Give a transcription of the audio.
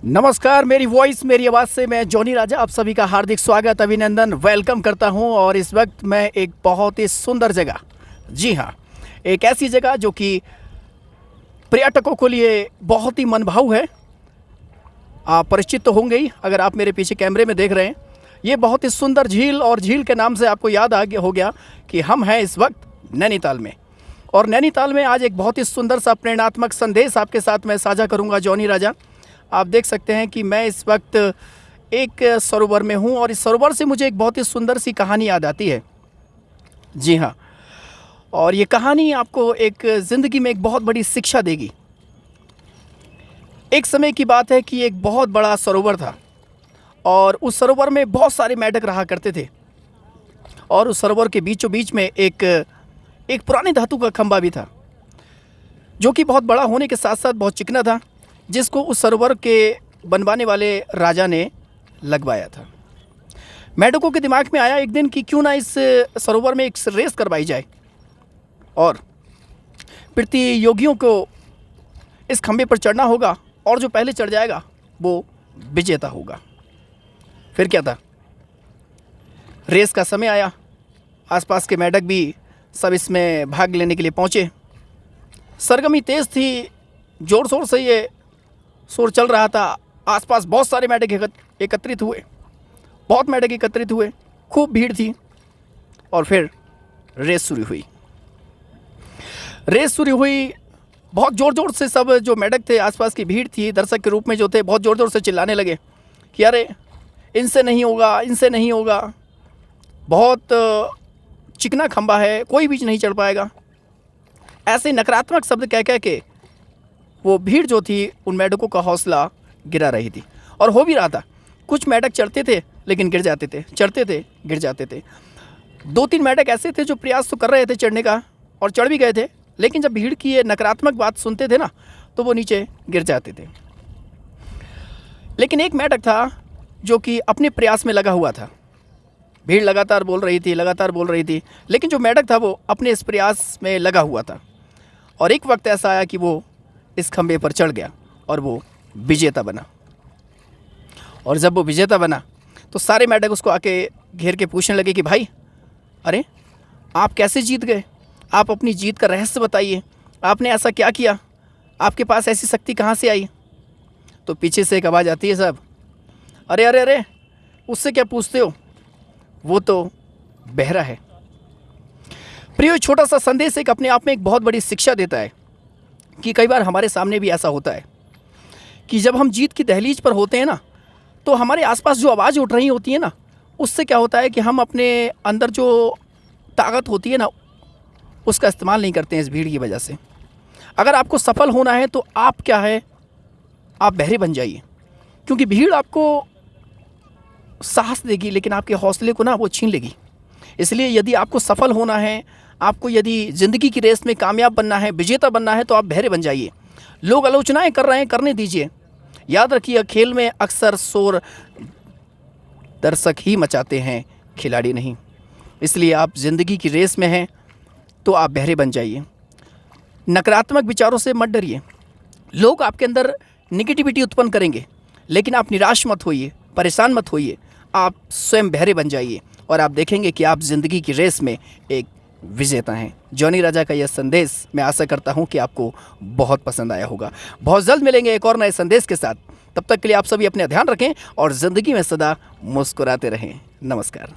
नमस्कार। मेरी वॉइस मेरी आवाज़ से मैं जॉनी राजा आप सभी का हार्दिक स्वागत अभिनंदन वेलकम करता हूं। और इस वक्त मैं एक बहुत ही सुंदर जगह, जी हाँ, एक ऐसी जगह जो कि पर्यटकों के लिए बहुत ही मनभाऊ है। आप परिचित तो होंगे ही अगर आप मेरे पीछे कैमरे में देख रहे हैं। ये बहुत ही सुंदर झील, और झील के नाम से आपको याद हो गया कि हम हैं इस वक्त नैनीताल में। और नैनीताल में आज एक बहुत ही सुंदर सा प्रेरणात्मक संदेश आपके साथ मैं साझा करूँगा। जॉनी राजा, आप देख सकते हैं कि मैं इस वक्त एक सरोवर में हूँ, और इस सरोवर से मुझे एक बहुत ही सुंदर सी कहानी याद आती है। जी हाँ, और ये कहानी आपको एक ज़िंदगी में एक बहुत बड़ी शिक्षा देगी। एक समय की बात है कि एक बहुत बड़ा सरोवर था, और उस सरोवर में बहुत सारे मेंढक रहा करते थे। और उस सरोवर के बीचों बीच में एक पुरानी धातु का खंभा भी था, जो कि बहुत बड़ा होने के साथ साथ बहुत चिकना था, जिसको उस सरोवर के बनवाने वाले राजा ने लगवाया था। मेंढकों के दिमाग में आया एक दिन कि क्यों ना इस सरोवर में एक रेस करवाई जाए, और प्रतियोगियों को इस खंभे पर चढ़ना होगा, और जो पहले चढ़ जाएगा वो विजेता होगा। फिर क्या था, रेस का समय आया। आसपास के मेंढक भी सब इसमें भाग लेने के लिए पहुँचे। सरगर्मी तेज़ थी, ज़ोर शोर से ये शोर चल रहा था। आसपास बहुत सारे मेंढक एकत्रित हुए, बहुत मेंढक एकत्रित हुए, खूब भीड़ थी। और फिर रेस शुरू हुई। बहुत ज़ोर ज़ोर से सब जो मेंढक थे, आसपास की भीड़ थी, दर्शक के रूप में जो थे, बहुत ज़ोर ज़ोर से चिल्लाने लगे कि अरे इनसे नहीं होगा, इनसे नहीं होगा, बहुत चिकना खंबा है, कोई भी नहीं चढ़ पाएगा। ऐसे नकारात्मक शब्द कह कह के वो भीड़ जो थी उन मेंढकों का हौसला गिरा रही थी। और हो भी रहा था। कुछ मेंढक चढ़ते थे लेकिन गिर जाते थे, चढ़ते थे गिर जाते थे। 2-3 मेंढक ऐसे थे जो प्रयास तो कर रहे थे चढ़ने का, और चढ़ भी गए थे, लेकिन जब भीड़ की ये नकारात्मक बात सुनते थे ना, तो वो नीचे गिर जाते थे। लेकिन एक मेंढक था जो कि अपने प्रयास में लगा हुआ था। भीड़ लगातार बोल रही थी, लेकिन जो मेंढक था वो अपने इस प्रयास में लगा हुआ था। और एक वक्त ऐसा आया कि वो इस खंभे पर चढ़ गया, और वो विजेता बना। और जब वो विजेता बना तो सारे मेंढक उसको आके घेर के पूछने लगे कि भाई, अरे आप कैसे जीत गए? आप अपनी जीत का रहस्य बताइए। आपने ऐसा क्या किया? आपके पास ऐसी शक्ति कहाँ से आई? तो पीछे से एक आवाज़ आती है, सब अरे अरे अरे, उससे क्या पूछते हो, वो तो बहरा है। प्रियो, छोटा सा संदेश एक अपने आप में एक बहुत बड़ी शिक्षा देता है कि कई बार हमारे सामने भी ऐसा होता है कि जब हम जीत की दहलीज पर होते हैं ना, तो हमारे आसपास जो आवाज़ उठ रही होती है ना, उससे क्या होता है कि हम अपने अंदर जो ताकत होती है ना, उसका इस्तेमाल नहीं करते हैं इस भीड़ की वजह से। अगर आपको सफल होना है तो आप क्या है, आप बहरे बन जाइए, क्योंकि भीड़ आपको साहस देगी लेकिन आपके हौसले को ना वो छीन लेगी। इसलिए यदि आपको सफल होना है, आपको यदि ज़िंदगी की रेस में कामयाब बनना है, विजेता बनना है, तो आप बहरे बन जाइए। लोग आलोचनाएं कर रहे हैं, करने दीजिए। याद रखिए, खेल में अक्सर शोर दर्शक ही मचाते हैं, खिलाड़ी नहीं। इसलिए आप ज़िंदगी की रेस में हैं तो आप बहरे बन जाइए। नकारात्मक विचारों से मत डरिए। लोग आपके अंदर निगेटिविटी उत्पन्न करेंगे, लेकिन आप निराश मत होइए, परेशान मत होइए। आप स्वयं बहरे बन जाइए, और आप देखेंगे कि आप ज़िंदगी की रेस में एक विजेता हैं। जॉनी राजा का यह संदेश मैं आशा करता हूं कि आपको बहुत पसंद आया होगा। बहुत जल्द मिलेंगे एक और नए संदेश के साथ। तब तक के लिए आप सभी अपना ध्यान रखें और ज़िंदगी में सदा मुस्कुराते रहें। नमस्कार।